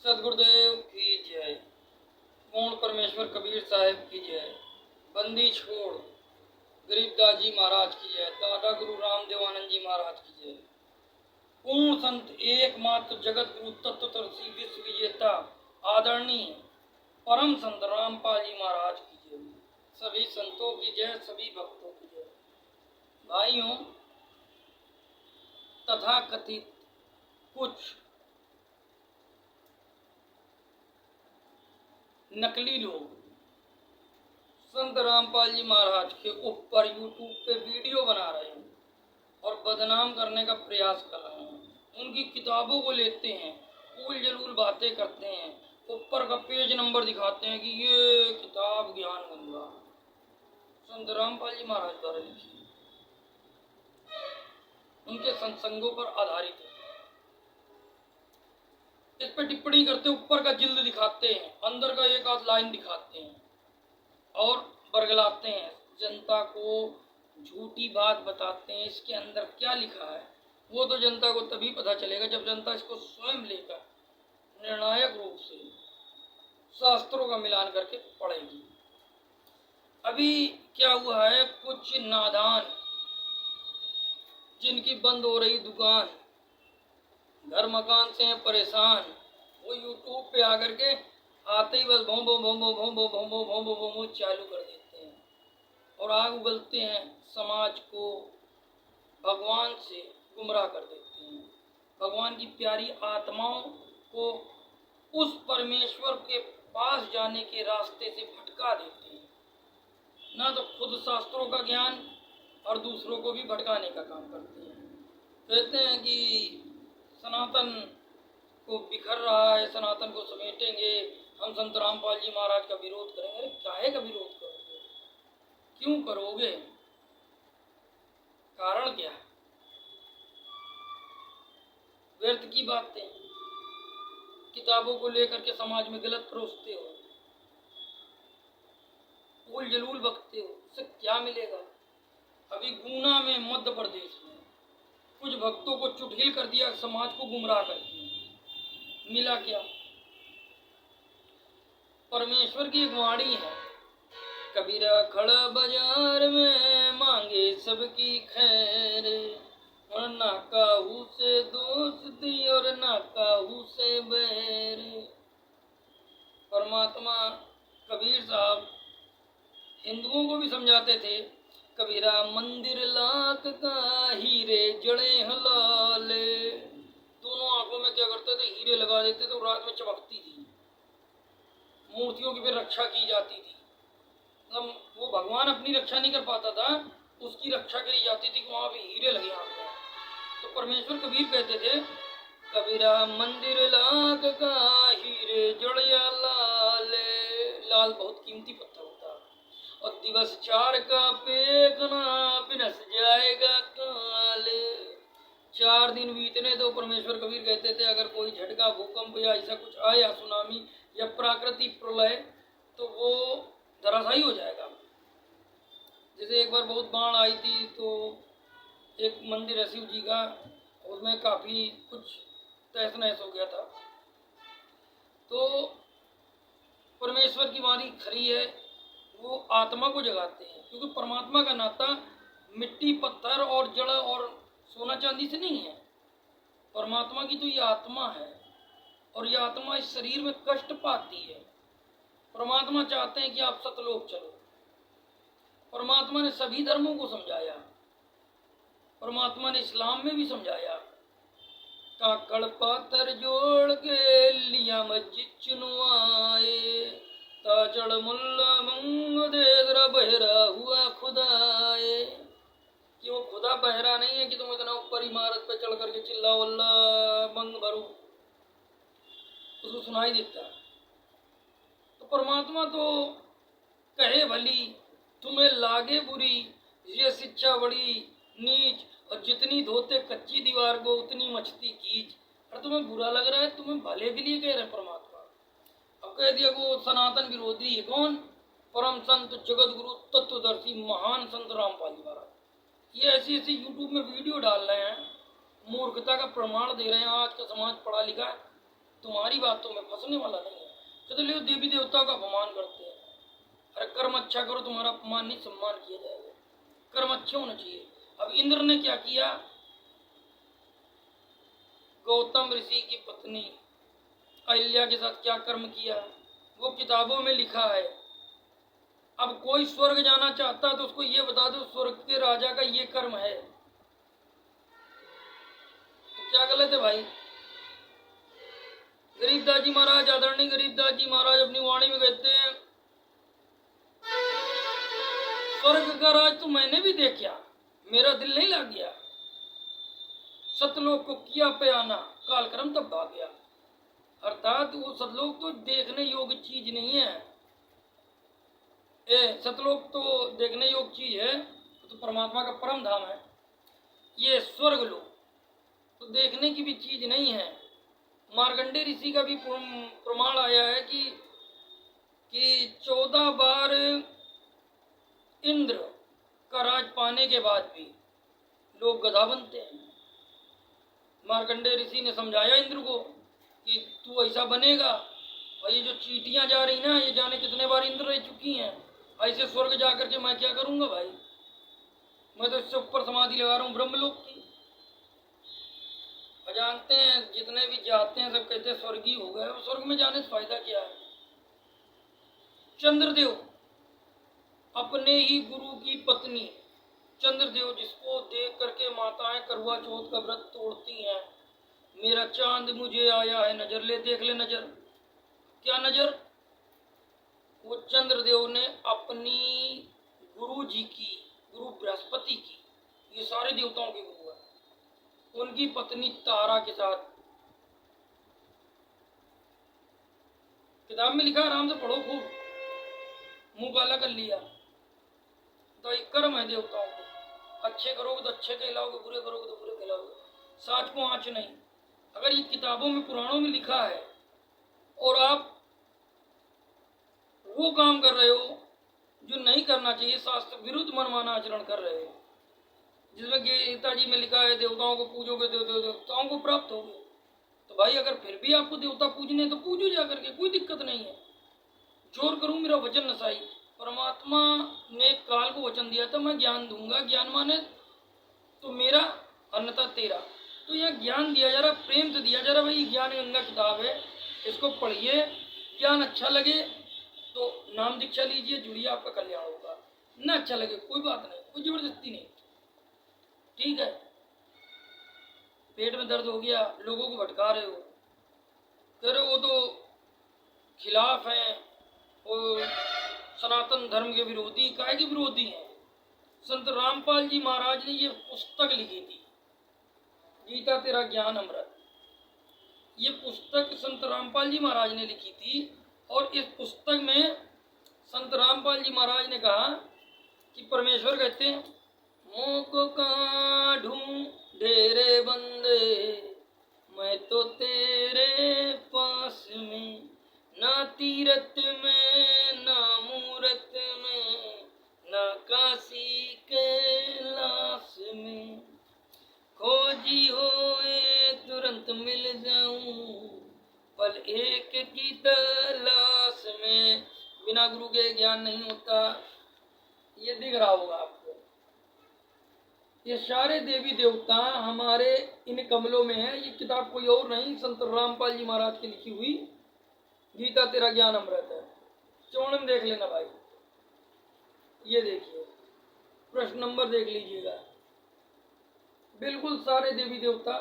सदगुरुदेव की जय। पूर्ण परमेश्वर कबीर साहिब की जय। बंदी छोड़ गरीबदास जी महाराज की जय। दादा गुरु रामदेवानंद जी महाराज की जय। पूर्ण संत एकमात्र जगत गुरु तत्वदर्शी विश्व विजेता आदरणीय परम संत रामपाल जी महाराज की जय। सभी संतों की जय, सभी भक्तों की जय। भाइयों, तथाकथित कुछ नकली लोग संत रामपाल जी महाराज के ऊपर यूट्यूब पे वीडियो बना रहे हैं और बदनाम करने का प्रयास कर रहे हैं। उनकी किताबों को लेते हैं, उल जलूल बातें करते हैं, ऊपर का पेज नंबर दिखाते हैं कि ये किताब ज्ञान गंगा संत रामपाल जी महाराज द्वारा लिखी, उनके सत्संगों पर आधारित है। इस पर टिप्पणी करते ऊपर का जिल्द दिखाते हैं, अंदर का एक आध लाइन दिखाते हैं और बरगलाते हैं, जनता को झूठी बात बताते हैं। इसके अंदर क्या लिखा है वो तो जनता को तभी पता चलेगा जब जनता इसको स्वयं लेकर निर्णायक रूप से शास्त्रों का मिलान करके पढ़ेगी। अभी क्या हुआ है, कुछ नादान जिनकी बंद हो रही दुकान, घर मकान से हैं परेशान, वो यूट्यूब पे आकर के आते ही बस भोंबो भोंबो भोंबो भोंबो भोंबो भोंबो चालू कर देते हैं और आग उगलते हैं, समाज को भगवान से गुमराह कर देते हैं। भगवान की प्यारी आत्माओं को उस परमेश्वर के पास जाने के रास्ते से भटका देते हैं। ना तो खुद शास्त्रों का ज्ञान और दूसरों को भी भटकाने का काम करते हैं। कहते हैं कि सनातन को बिखर रहा है, सनातन को समेटेंगे, हम संत रामपाल जी महाराज का विरोध करेंगे। अरे काहे का विरोध करोगे, क्यों करोगे, कारण क्या है? व्यर्थ की बातें, किताबों को लेकर के समाज में गलत परोसते हो, उल जलूल बकते हो, उससे क्या मिलेगा? अभी गुना में मध्य प्रदेश में कुछ भक्तों को चुटकिल कर दिया, समाज को गुमराह कर दिया। मिला क्या? परमेश्वर की एक वाणी है, कबीरा खड़ा बाजार में मांगे सबकी खैर, और ना काहू से दोस्ती और ना काहू से बैर। परमात्मा कबीर साहब हिंदुओं को भी समझाते थे, कबीरा मंदिर लाख का हीरे जड़े हलाल। दोनों आंखों में क्या करते थे, हीरे लगा देते थे, रात में चमकती थी। मूर्तियों की भी रक्षा की जाती थी। मतलब वो भगवान अपनी रक्षा नहीं कर पाता था, उसकी रक्षा करी जाती थी कि वहां भी हीरे लगे आंखों। तो परमेश्वर कबीर कहते थे, कबीरा मंदिर लाख का हीरे जड़िया लाल। लाल बहुत कीमती पत्थर होता है, और दिवस 4 का पेकना बिनस जाएगा काल। 4 दिन बीतने दो, परमेश्वर कबीर कहते थे, अगर कोई झटका, भूकंप या ऐसा कुछ आया, सुनामी या प्राकृतिक प्रलय, तो वो धराशायी हो जाएगा। जैसे एक बार बहुत बाढ़ आई थी, तो एक मंदिर है शिव जी का, उसमें काफी कुछ तहस नहस हो गया था। तो परमेश्वर की वाणी खरी है, वो आत्मा को जगाते हैं, क्योंकि परमात्मा का नाता मिट्टी, पत्थर और जड़ और सोना चांदी से नहीं है। परमात्मा की तो ये आत्मा है, और ये आत्मा इस शरीर में कष्ट पाती है। परमात्मा चाहते हैं कि आप सतलोक चलो। परमात्मा ने सभी धर्मों को समझाया, परमात्मा ने इस्लाम में भी समझाया। काकड़ पातर जोड़ के लिया मस्जिद चुनवाए, ताचड़ मुल्ला मंग देदरा बहरा हुआ खुदाए। कि वो खुदा बहरा नहीं है कि तुम इतना ऊपर इमारत पे चढ़ करके चिल्लाओ अल्लाह मंग भरो, उसको सुनाई देता है। तो परमात्मा तो कहे भली तुम्हें लागे बुरी, ये शिक्षा बड़ी नीच, और जितनी धोते कच्ची दीवार को उतनी मचती कीच। और तुम्हें बुरा लग रहा है, तुम्हें भले के लिए कह रहे परमात्मा। अब कह दिया वो सनातन विरोधी है कौन? परम संत जगत गुरु तत्वदर्शी महान संत रामपाल जी महाराज। ये ऐसी ऐसी यूट्यूब में वीडियो डाल रहे हैं, मूर्खता का प्रमाण दे रहे हैं। आज का समाज पढ़ा लिखा है, तुम्हारी बातों में फंसने वाला नहीं है। कहते ले देवी देवताओं का अपमान करते हैं। अरे कर्म अच्छा करो, तुम्हारा अपमान नहीं सम्मान किया जाएगा। कर्म अच्छे होने चाहिए। अब इंद्र ने क्या किया, गौतम ऋषि की पत्नी अहिल्या के साथ क्या कर्म किया वो किताबों में लिखा है। अब कोई स्वर्ग जाना चाहता है तो उसको ये बता दो स्वर्ग के राजा का ये कर्म है, तो क्या गलत है भाई। गरीबदास जी महाराज, आदरणीय गरीबदास जी महाराज अपनी वाणी में कहते हैं, स्वर्ग का राज तो मैंने भी देखा, मेरा दिल नहीं लग गया। सतलोक को किया पयाना, कालक्रम तब भाग गया। अर्थात वो सतलोक तो देखने योग्य चीज नहीं है। सतलोक तो देखने योग्य चीज है, तो परमात्मा का परम धाम है। ये स्वर्ग लोक तो देखने की भी चीज नहीं है। मार्कंडेय ऋषि का भी प्रमाण आया है कि 14 बार इंद्र का राज पाने के बाद भी लोग गधा बनते हैं। मार्कंडेय ऋषि ने समझाया इंद्र को कि तू ऐसा बनेगा, और ये जो चींटियां जा रही ना, ये जाने कितने बार इंद्र रह चुकी हैं, ऐसे स्वर्ग जा करके मैं क्या करूंगा भाई, मैं तो इससे ऊपर समाधि लगा रहा हूँ ब्रह्मलोक की। जानते हैं जितने भी जाते हैं सब कहते हैं स्वर्गीय हो गए, स्वर्ग में जाने से फायदा क्या है। चंद्रदेव अपने ही गुरु की पत्नी, चंद्रदेव जिसको देख करके माताएं करवा चौथ का व्रत तोड़ती हैं, मेरा चांद मुझे आया है नजर, ले देख ले नजर, क्या नजर। वो चंद्रदेव ने अपनी गुरु जी की, गुरु बृहस्पति की, ये सारे देवताओं के गुरु है, उनकी पत्नी तारा के साथ, किताब में लिखा, आराम से पढ़ो, खूब मुंह काला कर लिया। तो एक कर्म है देवताओं को, अच्छे करोगे तो अच्छे कहलाओगे, बुरे करोगे तो बुरे कहलाओगे, साच को आंच नहीं। अगर ये किताबों में पुराणों में लिखा है और आप वो काम कर रहे हो जो नहीं करना चाहिए, शास्त्र विरुद्ध मनमाना आचरण कर रहे हो, जिसमें गीता जी में लिखा है देवताओं को पूजोगे देवताओं को प्राप्त होगे, तो भाई अगर फिर भी आपको देवता पूजने तो पूजो जा करके, कोई दिक्कत नहीं है। जोर करूं मेरा वचन नसाई, परमात्मा ने काल को वचन दिया था मैं ज्ञान दूंगा, ज्ञान माने तो मेरा अन्यथा तेरा, तो यह ज्ञान दिया जा रहा, प्रेम से दिया जा रहा। भाई ज्ञान गंगा किताब है, इसको पढ़िए, ज्ञान अच्छा लगे तो नाम दीक्षा लीजिए, जुड़िए, आपका कल्याण होगा। ना अच्छा लगे कोई बात नहीं, कोई जबरदस्ती नहीं, ठीक है। पेट में दर्द हो गया, लोगों को भटका रहे हो, कह रहे वो तो खिलाफ हैं, वो सनातन धर्म के विरोधी, काहे के विरोधी हैं। संत रामपाल जी महाराज ने ये पुस्तक लिखी थी, गीता तेरा ज्ञान अमृत। ये पुस्तक संत रामपाल जी महाराज ने लिखी थी, और इस पुस्तक में संत रामपाल जी महाराज ने कहा कि परमेश्वर कहते हैं, मोको कहाँ ढूंढे रे बंदे, मैं तो तेरे पास में, ना तीरथ में ना मूरत में, ना काशी कैलाश में, खोजी होए तुरंत मिल जाऊं, पल एक की तलाश में। बिना गुरु के ज्ञान नहीं होता, ये दिख रहा होगा आपको। ये सारे देवी देवता हमारे इन कमलों में है। ये किताब कोई और नहीं, संत रामपाल जी महाराज की लिखी हुई गीता तेरा ज्ञान अमृत है। चौड़न देख लेना भाई, ये देखिए प्रश्न नंबर देख लीजिएगा, बिल्कुल सारे देवी देवता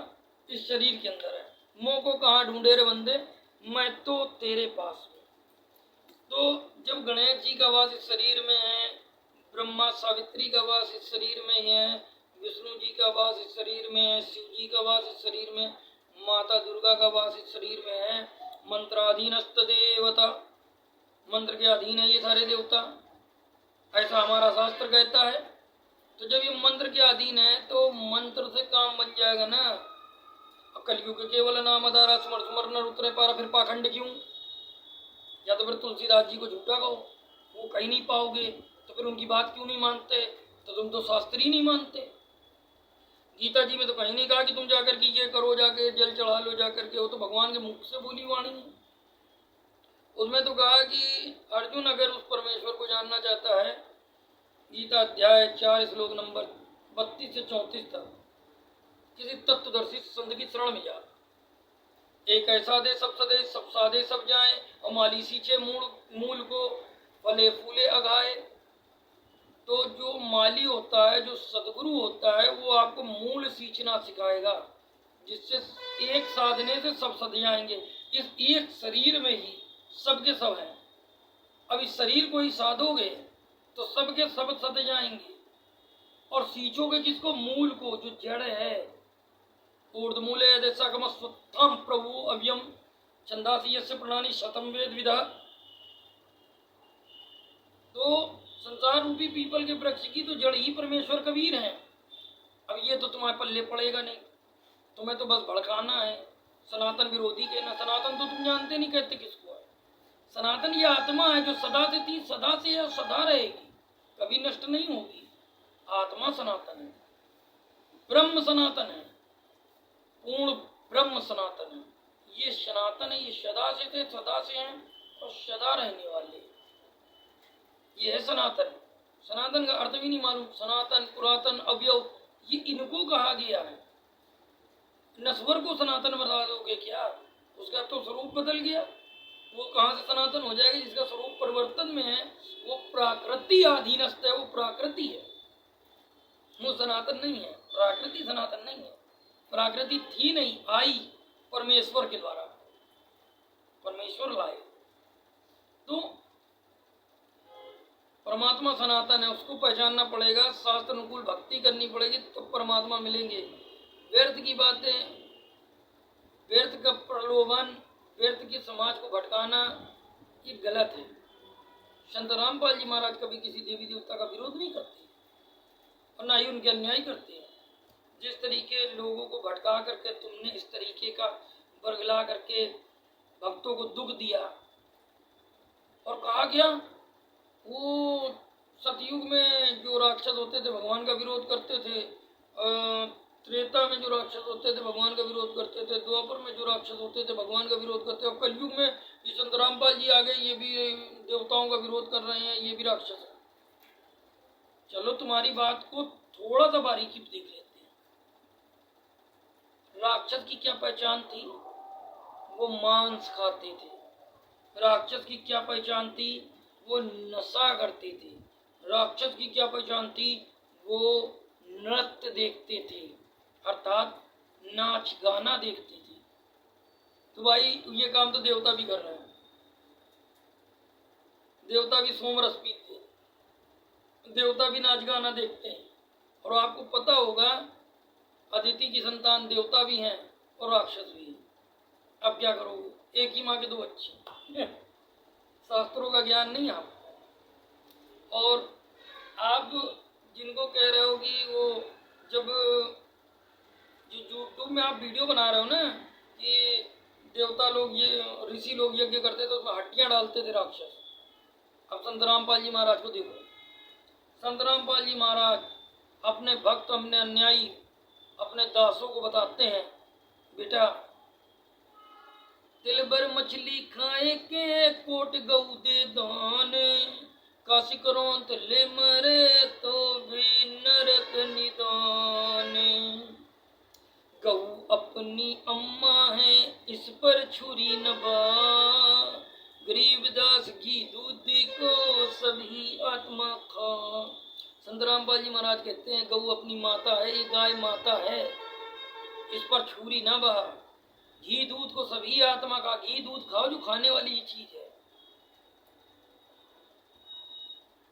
इस शरीर के अंदर है। मोह को कहाँ ढूंढे रे बंदे, मैं तो तेरे पास हूँ। तो जब गणेश जी का वास इस शरीर में है, ब्रह्मा सावित्री का वास इस शरीर में है, विष्णु जी का वास इस शरीर में है, शिव जी का वास इस शरीर में, माता दुर्गा का वास इस शरीर में है, मंत्राधीनस्त देवता, मंत्र के अधीन है ये सारे देवता, ऐसा हमारा शास्त्र कहता है। तो जब ये मंत्र के अधीन है तो मंत्र से काम बन जाएगा ना। कलयुग के केवल नाम आधारा स्मर स्मर न उतरे पारा, फिर पाखंड क्यों? या तो फिर तुलसीदास जी को झूठा कहो, वो कहीं नहीं पाओगे, तो फिर उनकी बात क्यों नहीं मानते? तो तुम तो शास्त्री नहीं मानते। गीता जी में तो कहीं नहीं कहा कि तुम जाकर के ये करो, जाके जल चढ़ा लो जाकर के, वो तो भगवान के मुख से बोली वाणी है। उसमें तो कहा कि अर्जुन अगर उस परमेश्वर को जानना चाहता है, गीता अध्याय 4 श्लोक नंबर 32 से 34 तक, किसी तत्वदर्शी संत की शरण में जा। एक ऐसा दे सब सदे, सब साधे सब जाए, और माली सींचे मूल को, फले फूले अघाए। तो जो माली होता है, जो सदगुरु होता है, वो आपको मूल सींचना सिखाएगा, जिससे एक साधने से सब सद जाएंगे। इस एक शरीर में ही सबके सब हैं। अब इस शरीर को ही साधोगे तो सबके सब सद जाएंगे, और सींचोगे किसको? मूल को, जो जड़ है। ऊर्ध्वमूले यदेशकमस्वत्थं प्रभु अव्ययम छंदासी यस्य प्रणानि शतम वेद विदा। तो संसार रूपी पीपल के वृक्ष की तो जड़ ही परमेश्वर कबीर है। अब ये तो तुम्हारे पल्ले पड़ेगा नहीं, तुम्हें तो बस भड़काना है, सनातन विरोधी कहना। सनातन तो तुम जानते नहीं कहते किसको है। सनातन ये आत्मा है जो सदा से थी, सदा से है, सदा रहेगी, कभी नष्ट नहीं होगी। आत्मा सनातन है, ब्रह्म सनातन है, पूर्ण ब्रह्म सनातन है। ये सनातन है, ये सदा से थे, सदा से हैं और सदा रहने वाले। ये है सनातन। सनातन का अर्थ भी नहीं मालूम। सनातन, पुरातन, अवयव, ये इनको कहा गया है। नश्वर को सनातन बता दोगे क्या? उसका तो स्वरूप बदल गया, वो कहाँ से सनातन हो जाएगा? जिसका स्वरूप परिवर्तन में है, वो प्राकृति अधीनस्थ है, वो प्राकृति है, वो सनातन नहीं है। प्राकृति सनातन नहीं है। प्राकृति थी नहीं, आई परमेश्वर के द्वारा, परमेश्वर लाए। तो परमात्मा सनातन है, उसको पहचानना पड़ेगा, शास्त्र अनुकूल भक्ति करनी पड़ेगी, तो परमात्मा मिलेंगे। व्यर्थ की बातें, व्यर्थ का प्रलोभन, व्यर्थ की समाज को भटकाना, ये गलत है। संत रामपाल जी महाराज कभी किसी देवी देवता का विरोध नहीं करते और ना ही उनके अन्याय करते हैं। जिस तरीके लोगों को भटका करके तुमने इस तरीके का बरगला करके भक्तों को दुख दिया, और कहा क्या, वो सतयुग में जो राक्षस होते थे भगवान का विरोध करते थे, त्रेता में जो राक्षस होते थे भगवान का विरोध करते थे, द्वापर में जो राक्षस होते थे भगवान का विरोध करते, अब कलयुग में ये संत रामपाल जी आ गए, ये भी देवताओं का विरोध कर रहे हैं, ये भी राक्षस है। चलो तुम्हारी बात को थोड़ा सा बारीकी देख लेते हैं। राक्षस की क्या पहचान थी? वो मांस खाते थे। राक्षस की क्या पहचान थी? वो नशा करते थे। राक्षस की क्या पहचान थी? वो नृत्य देखते थे, अर्थात नाच गाना देखते थे। तो भाई ये काम तो देवता भी कर रहे हैं। देवता भी सोमरस पीते हैं, देवता भी नाच गाना देखते हैं। और आपको पता होगा अदिति की संतान देवता भी हैं और राक्षस भी हैं। अब क्या करोगे? एक ही माँ के दो बच्चे। शास्त्रों का ज्ञान नहीं आपको। और आप जिनको कह रहे हो कि वो जब जो यूट्यूब में आप वीडियो बना रहे हो ना कि देवता लोग, ये ऋषि लोग यज्ञ करते थे, उसमें हड्डियां डालते थे राक्षस। अब संत रामपाल जी महाराज को देखो। संत रामपाल जी महाराज अपने भक्त, अपने अन्यायी, अपने दासों को बताते हैं, बेटा तिल भर मछली खाए के कोट गऊ दे दान, काशी करोंत ले मरे तो भी नरक निदान। गऊ अपनी अम्मा है इस पर छुरी न बा, गरीबदास घी दूध को सभी आत्मा खा। संत रामपाल जी महाराज कहते हैं गऊ अपनी माता है, ये गाय माता है, इस पर छुरी न बहा, घी दूध को सभी आत्मा का। घी दूध खाओ, जो खाने वाली चीज है।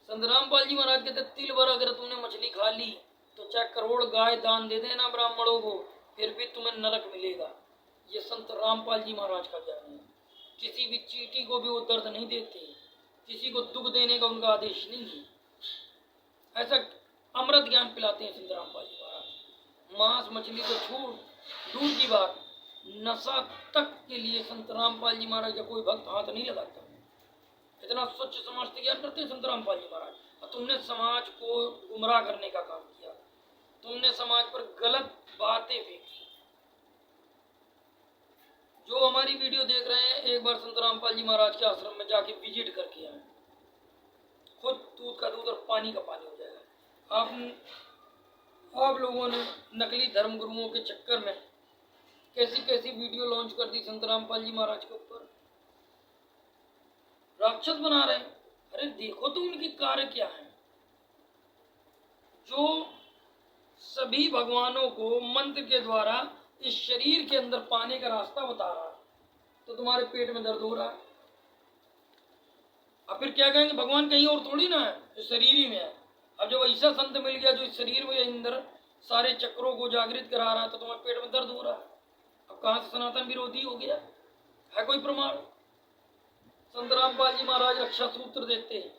संत रामपाल जी महाराज कहते तिल भर अगर तुमने मछली खा ली तो चाहे करोड़ गाय दान दे देना ब्राह्मणों को, फिर भी तुम्हें नरक मिलेगा। ये संत रामपाल जी महाराज का ज्ञान है। किसी भी चींटी को भी वो दर्द नहीं देते, किसी को दुख देने का उनका आदेश नहीं है। ऐसा अमृत ज्ञान पिलाते हैं संत रामपाल जी महाराज। मांस मछली तो छूट दूर की बात, नशा तक के लिए संत रामपाल जी महाराज का कोई भक्त हाथ नहीं लगाता। इतना स्वच्छ समाज तैयार करते हैं संत रामपाल जी महाराज। और तुमने समाज को गुमराह करने का काम किया। तुमने समाज पर गलत बातें फेंकी। जो हमारी वीडियो देख रहे हैं, एक बार संत रामपाल जी महाराज के आश्रम में जाके विजिट करके आए, खुद दूध का दूध और पानी का पानी हो जाएगा। आप लोगों ने नकली धर्म गुरुओं के चक्कर में कैसी कैसी वीडियो लॉन्च कर दी संत रामपाल जी महाराज के ऊपर, राक्षस बना रहे हैं। अरे देखो तो उनके कार्य क्या है। जो सभी भगवानों को मंत्र के द्वारा इस शरीर के अंदर पाने का रास्ता बता रहा है, तो तुम्हारे पेट में दर्द हो रहा है। अब फिर क्या कहेंगे, भगवान कहीं और थोड़ी ना है, जो शरीर ही में है। अब जब ऐसा संत मिल गया जो इस शरीर में अंदर सारे चक्रों को जागृत करा रहा है, तो तुम्हारे पेट में दर्द हो रहा है। अब कहाँ से सनातन विरोधी हो गया? है कोई प्रमाण? संत रामपाल जी महाराज रक्षा सूत्र देते हैं,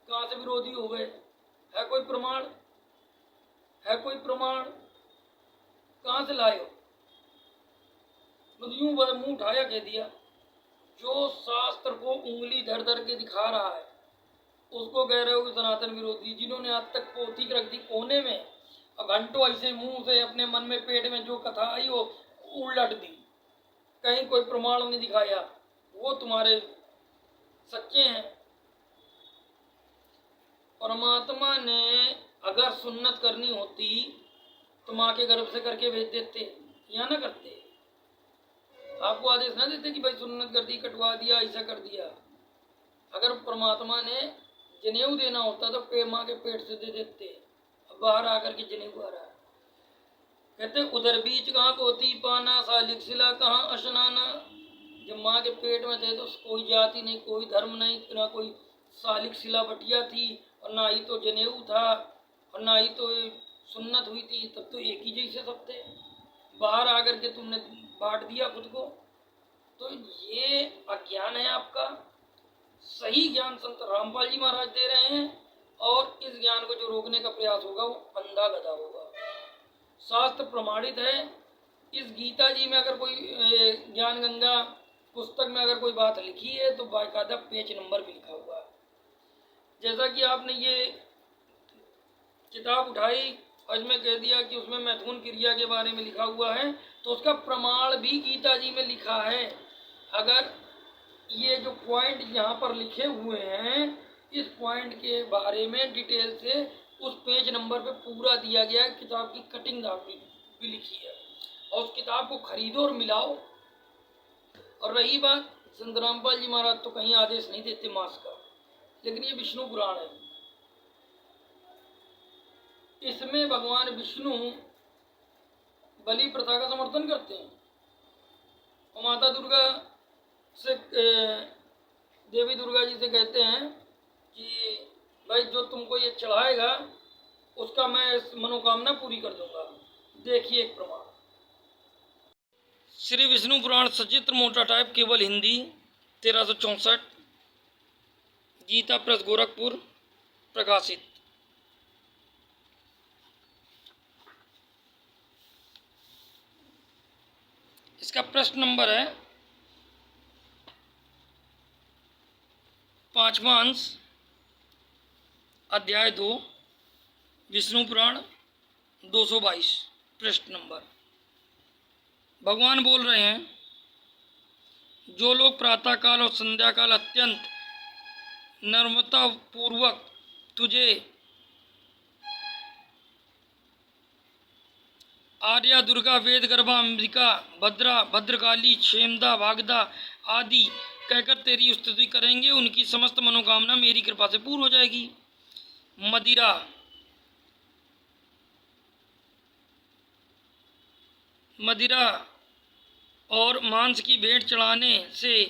कहाँ से विरोधी हो गए? है कोई प्रमाण? है कोई प्रमाण? कहाँ से लाए हो? मतलब यूं मुंह उठाया कह दिया। जो शास्त्र को उंगली धर धर के दिखा रहा है उसको कह रहे हो कि सनातन विरोधी। जिन्होंने आज तक पोथी रख दी कोने में, अब घंटों ऐसे मुंह से अपने मन में पेट में जो कथा आई वो उलट दी, कहीं कोई प्रमाण नहीं दिखाया, वो तुम्हारे सच्चे हैं। परमात्मा ने अगर सुन्नत करनी होती तो माँ के गर्भ से करके भेज देते, या ना करते? आपको आदेश ना देते कि भाई सुन्नत कर दी, कटवा दिया, ऐसा कर दिया। अगर परमात्मा ने जनेऊ देना होता तो माँ के पेट से दे देते। अब बाहर आकर के जनेऊ आ रहा है। कहते उधर बीच कहाँ पोती पाना, सालिक शिला कहाँ अशनाना। जब माँ के पेट में थे तो कोई जाति नहीं, कोई धर्म नहीं, ना कोई सालिक शिला बटिया थी, और ना ही तो जनेऊ था, और ना ही तो सुन्नत हुई थी। तब तो एक ही जैसे सब थे। बाहर आकर के तुमने बांट दिया खुद को। तो ये अज्ञान है आपका। सही ज्ञान संत रामपाल जी महाराज दे रहे हैं, और इस ज्ञान को जो रोकने का प्रयास होगा वो अंधा गधा होगा। शास्त्र प्रमाणित है। इस गीता जी में अगर कोई ज्ञान गंगा पुस्तक में अगर कोई बात लिखी है तो बाकायदा पेज नंबर भी लिखा हुआ है। जैसा कि आपने ये किताब उठाई और इसमें कह दिया कि उसमें मैथुन क्रिया के बारे में लिखा हुआ है, तो उसका प्रमाण भी गीता जी में लिखा है। अगर ये जो पॉइंट यहाँ पर लिखे हुए हैं, इस पॉइंट के बारे में डिटेल से उस पेज नंबर पे पूरा दिया गया है। किताब की कटिंग भी लिखी है, और उस किताब को खरीदो और मिलाओ। और रही बात संत रामपाल जी महाराज तो कहीं आदेश नहीं देते मांस का, लेकिन ये विष्णु पुराण है, इसमें भगवान विष्णु बलि प्रथा का समर्थन करते हैं। और माता दुर्गा से देवी दुर्गा जी से कहते हैं कि भाई जो तुमको ये चढ़ाएगा उसका मैं इस मनोकामना पूरी कर दूंगा। देखिए एक प्रमाण। श्री विष्णु पुराण सचित्र मोटा टाइप, केवल हिंदी, 1364, गीता प्रेस गोरखपुर, प्रकाशित। इसका प्रश्न नंबर है 5वां अंश, अध्याय 2, विष्णु पुराण, 222, प्रश्न नंबर। भगवान बोल रहे हैं, जो लोग प्रातःकाल और संध्याकाल अत्यंत नम्रता पूर्वक तुझे आर्या, दुर्गा, वेद गर्भा, अंबिका, भद्रा, भद्रकाली, क्षेमदा, भागदा आदि कहकर तेरी स्तुति करेंगे, उनकी समस्त मनोकामना मेरी कृपा से पूर्ण हो जाएगी। मदिरा और मांस की भेंट चढ़ाने से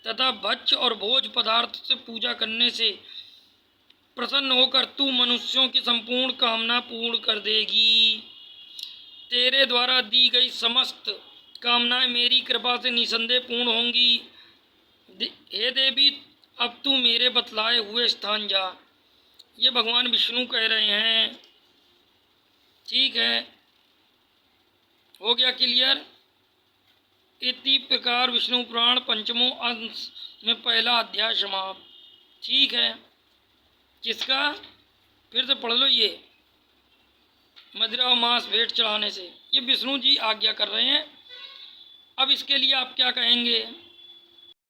तथा भक्ष्य और भोज पदार्थ से पूजा करने से प्रसन्न होकर तू मनुष्यों की संपूर्ण कामना पूर्ण कर देगी। तेरे द्वारा दी गई समस्त कामनाएं मेरी कृपा से निसंदेह पूर्ण होंगी। हे देवी, अब तू मेरे बतलाए हुए स्थान जा। ये भगवान विष्णु कह रहे हैं। ठीक है, हो गया क्लियर? इसी प्रकार विष्णु पुराण पंचमों अंश में पहला अध्याय समाप्त। ठीक है, किसका? फिर से पढ़ लो ये। मदिरा और मांस भेंट चढ़ाने से। ये विष्णु जी आज्ञा कर रहे हैं। अब इसके लिए आप क्या कहेंगे?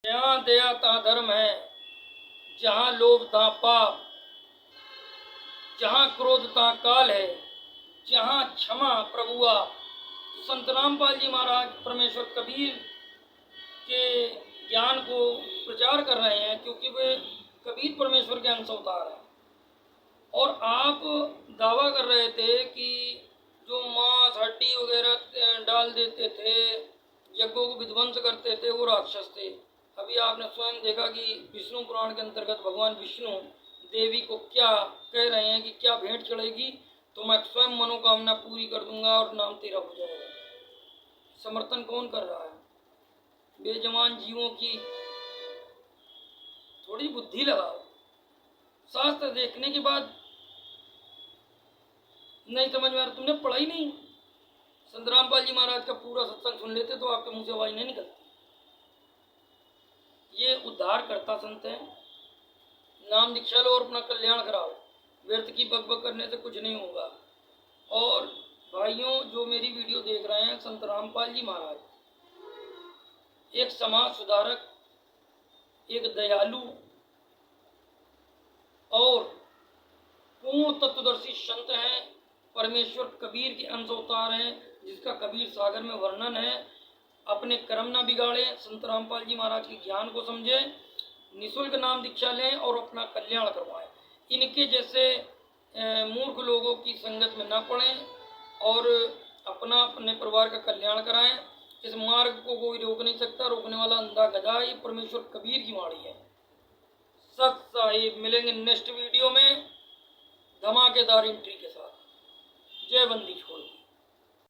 जहाँ दया तहाँ धर्म है, जहाँ लोभ तहाँ पाप, जहाँ क्रोध तहाँ काल है, जहाँ क्षमा प्रभु आप। संत रामपाल जी महाराज परमेश्वर कबीर के ज्ञान को प्रचार कर रहे हैं, क्योंकि वे कबीर परमेश्वर के अंश अवतार हैं। और आप दावा कर रहे थे कि जो मांस हड्डी वगैरह डाल देते थे, यज्ञों को विध्वंस करते थे, वो राक्षस थे। अभी आपने स्वयं देखा कि विष्णु पुराण के अंतर्गत भगवान विष्णु देवी को क्या कह रहे हैं कि क्या भेंट चढ़ेगी तो मैं स्वयं मनोकामना पूरी कर दूंगा और नाम तेरा हो जाएगा। समर्थन कौन कर रहा है? बेजमान जीवों की थोड़ी बुद्धि लगाओ। शास्त्र देखने के बाद नहीं समझ में आ रहा, तुमने पढ़ा ही नहीं। संत रामपाल जी महाराज का पूरा सत्संग सुन लेते तो आपके मुंह से आवाज नहीं निकलती। ये उद्धार करता संत है। नाम दीक्षा लो और अपना कल्याण कराओ। व्यर्थ की बकबक करने से कुछ नहीं होगा। और भाइयों जो मेरी वीडियो देख रहे हैं, संत रामपाल जी महाराज एक समाज सुधारक, एक दयालु और पूर्ण तत्वदर्शी संत हैं। परमेश्वर कबीर के अंश अवतार हैं, जिसका कबीर सागर में वर्णन है। अपने कर्म न बिगाड़े, संत रामपाल जी महाराज के ज्ञान को समझे, निःशुल्क नाम दीक्षा लें और अपना कल्याण करवाएं। इनके जैसे मूर्ख लोगों की संगत में न पड़ें और अपने परिवार का कल्याण कराएं। इस मार्ग को कोई रोक नहीं सकता, रोकने वाला अंधा गधा। ये परमेश्वर कबीर की वाणी है। सत साहिब। मिलेंगे नेक्स्ट वीडियो में धमाकेदार एंट्री के साथ। जय बंदी छोड़।